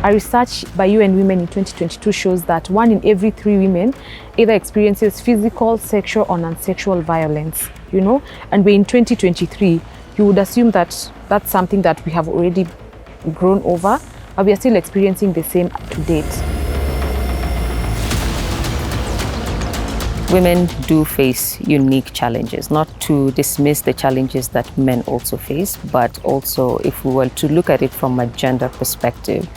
A research by UN Women in 2022 shows that 1 in every 3 women either experiences physical, sexual, or non-sexual violence, and we're in 2023. You would assume that that's something that we have already grown over, but we are still experiencing the same to date. Women do face unique challenges, not to dismiss the challenges that men also face, but also if we were to look at it from a gender perspective,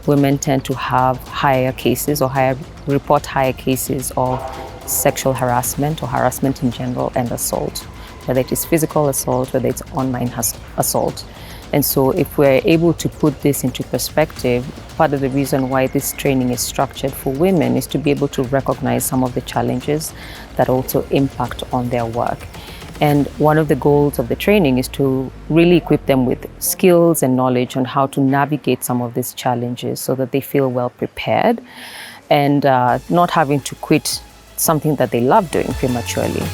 women tend to have higher cases or report higher cases of sexual harassment or harassment in general and assault, whether it is physical assault, whether it's online assault. And so if we're able to put this into perspective, part of the reason why this training is structured for women is to be able to recognize some of the challenges that also impact on their work. And one of the goals of the training is to really equip them with skills and knowledge on how to navigate some of these challenges so that they feel well prepared and not having to quit something that they love doing prematurely.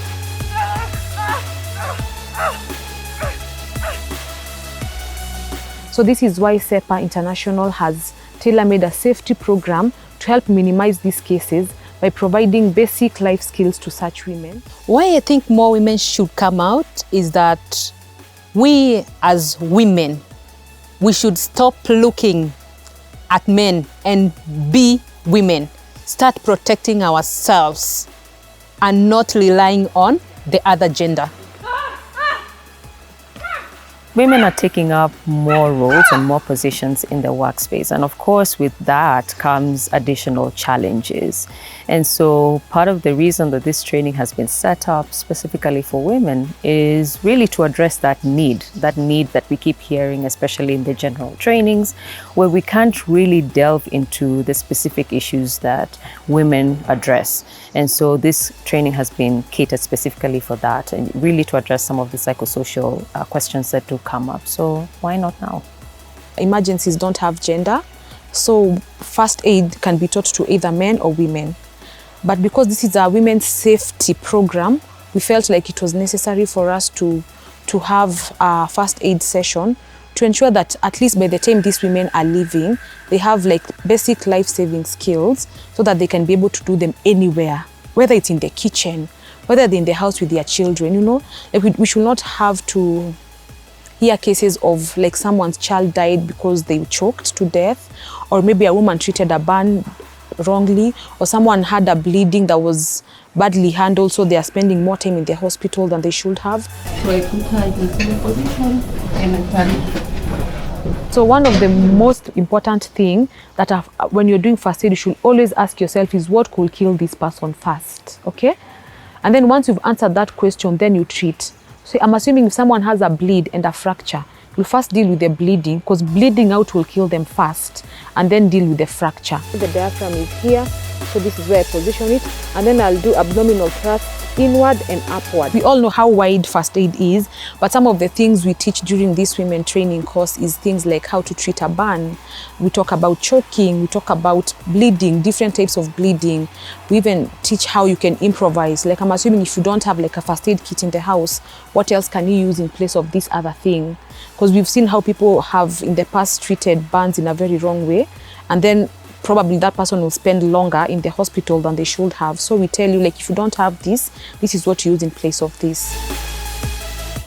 So this is why SEPAR International has tailor-made a safety program to help minimize these cases by providing basic life skills to such women. Why I think more women should come out is that we as women, we should stop looking at men and be women. Start protecting ourselves and not relying on the other gender. Women are taking up more roles and more positions in the workspace. And of course, with that comes additional challenges. And so part of the reason that this training has been set up specifically for women is really to address that need that we keep hearing, especially in the general trainings, where we can't really delve into the specific issues that women address. And so this training has been catered specifically for that and really to address some of the psychosocial questions that do come up. So why not now? Emergencies don't have gender, so first aid can be taught to either men or women. But because this is a women's safety program, we felt like it was necessary for us to have a first aid session to ensure that at least by the time these women are leaving, they have like basic life-saving skills so that they can be able to do them anywhere, whether it's in the kitchen, whether they're in the house with their children, Like we should not have to hear cases of like someone's child died because they choked to death, or maybe a woman treated a burn wrongly, or someone had a bleeding that was badly handled, so they are spending more time in the hospital than they should have. So one of the most important thing that when you're doing first aid, you should always ask yourself is what could kill this person first, okay? And then once you've answered that question, then you treat. So I'm assuming if someone has a bleed and a fracture, you'll first deal with the bleeding, because bleeding out will kill them first, and then deal with the fracture. The diaphragm is here, so this is where I position it, and then I'll do abdominal thrust inward and upward. We all know how wide first aid is, but some of the things we teach during this women training course is things like how to treat a burn. We talk about choking, we talk about bleeding, different types of bleeding. We even teach how you can improvise. Like I'm assuming if you don't have like a first aid kit in the house, what else can you use in place of this other thing? Because we've seen how people have in the past treated burns in a very wrong way, and then probably that person will spend longer in the hospital than they should have. So we tell you, like, if you don't have this, this is what you use in place of this.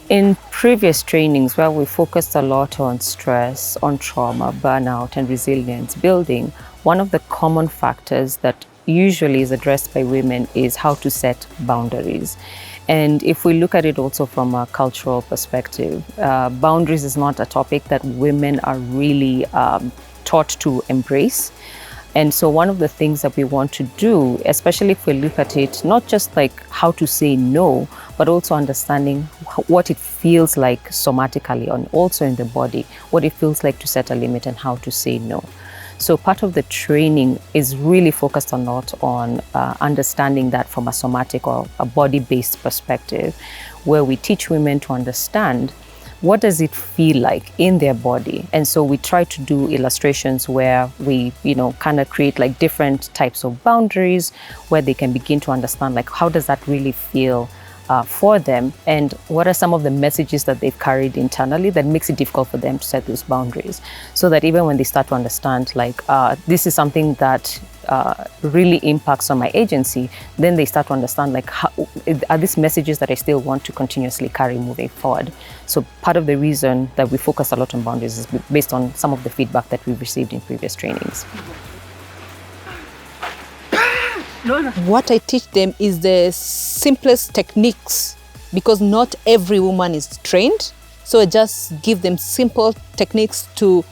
In previous trainings where we focused a lot on stress, on trauma, burnout, and resilience building, one of the common factors that usually is addressed by women is how to set boundaries. And if we look at it also from a cultural perspective, boundaries is not a topic that women are really taught to embrace. And so one of the things that we want to do, especially if we look at it, not just like how to say no, but also understanding what it feels like somatically and also in the body, what it feels like to set a limit and how to say no. So part of the training is really focused a lot on understanding that from a somatic or a body-based perspective, where we teach women to understand what does it feel like in their body. And so we try to do illustrations where we, kind of create like different types of boundaries where they can begin to understand like how does that really feel for them, and what are some of the messages that they've carried internally that makes it difficult for them to set those boundaries, so that even when they start to understand, like, this is something that really impacts on my agency, then they start to understand, like, how, are these messages that I still want to continuously carry moving forward. So part of the reason that we focus a lot on boundaries is based on some of the feedback that we've received in previous trainings. What I teach them is the simplest techniques, because not every woman is trained. So I just give them simple techniques to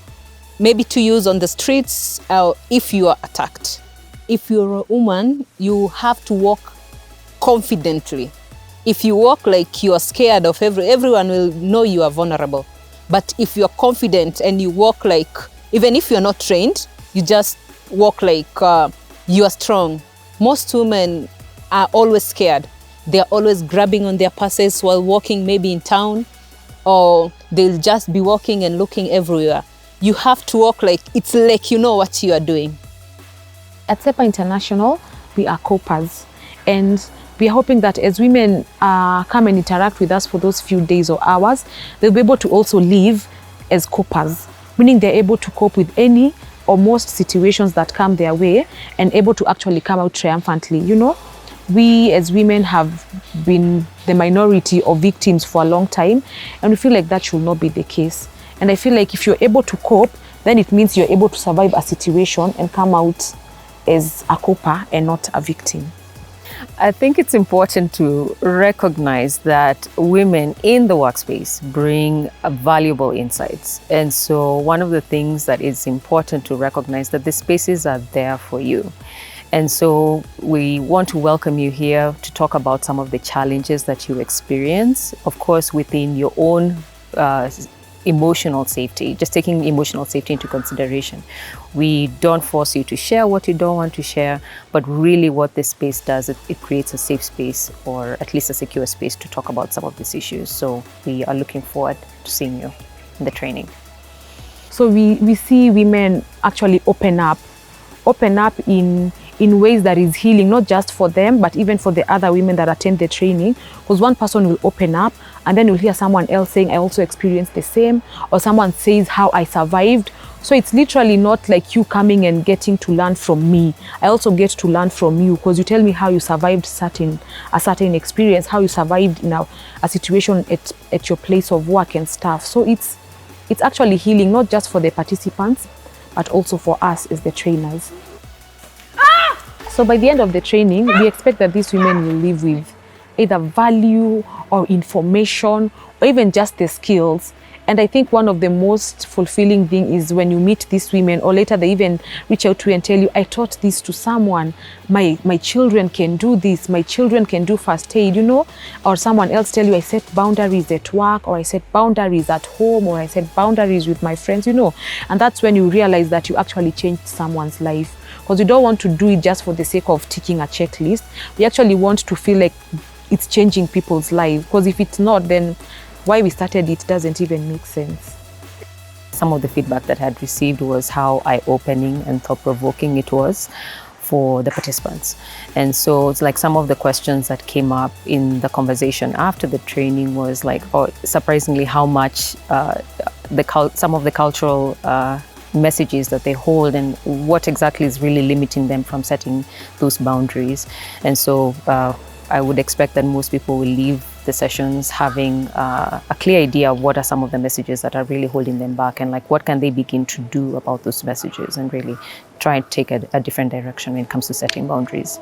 maybe to use on the streets if you are attacked. If you're a woman, you have to walk confidently. If you walk like you are scared of everyone will know you are vulnerable. But if you're confident and you walk like, even if you're not trained, you just walk like you are strong. Most women are always scared. They're always grabbing on their purses while walking, maybe in town, or they'll just be walking and looking everywhere. You have to walk like it's like you know what you are doing. At SEPAR International, we are copers, and we are hoping that as women come and interact with us for those few days or hours, they'll be able to also live as copers, meaning they're able to cope with any or most situations that come their way and able to actually come out triumphantly. You know, we as women have been the minority of victims for a long time, and we feel like that should not be the case. And I feel like if you're able to cope, then it means you're able to survive a situation and come out as a coper and not a victim. I think it's important to recognize that women in the workspace bring valuable insights. And so one of the things that is important to recognize that the spaces are there for you. And so we want to welcome you here to talk about some of the challenges that you experience, of course, within your own emotional safety, just taking emotional safety into consideration. We don't force you to share what you don't want to share, but really what this space does, it creates a safe space, or at least a secure space, to talk about some of these issues. So we are looking forward to seeing you in the training. So we see women actually open up in ways that is healing, not just for them, but even for the other women that attend the training. Because one person will open up and then you'll hear someone else saying, I also experienced the same, or someone says how I survived. So it's literally not like you coming and getting to learn from me. I also get to learn from you, because you tell me how you survived a certain experience, how you survived in a situation at your place of work and stuff. So it's actually healing, not just for the participants, but also for us as the trainers. So by the end of the training, we expect that these women will live with either value or information, or even just the skills. And I think one of the most fulfilling thing is when you meet these women, or later they even reach out to you and tell you, I taught this to someone, my children can do this, my children can do first aid, you know, or someone else tell you, I set boundaries at work, or I set boundaries at home, or I set boundaries with my friends, you know. And that's when you realize that you actually changed someone's life. Because we don't want to do it just for the sake of ticking a checklist. We actually want to feel like it's changing people's lives. Because if it's not, then why we started it doesn't even make sense. Some of the feedback that I had received was how eye-opening and thought-provoking it was for the participants. And so it's like some of the questions that came up in the conversation after the training was like, oh, surprisingly how much some of the cultural messages that they hold, and what exactly is really limiting them from setting those boundaries. And so I would expect that most people will leave the sessions having a clear idea of what are some of the messages that are really holding them back, and like what can they begin to do about those messages, and really try and take a different direction when it comes to setting boundaries.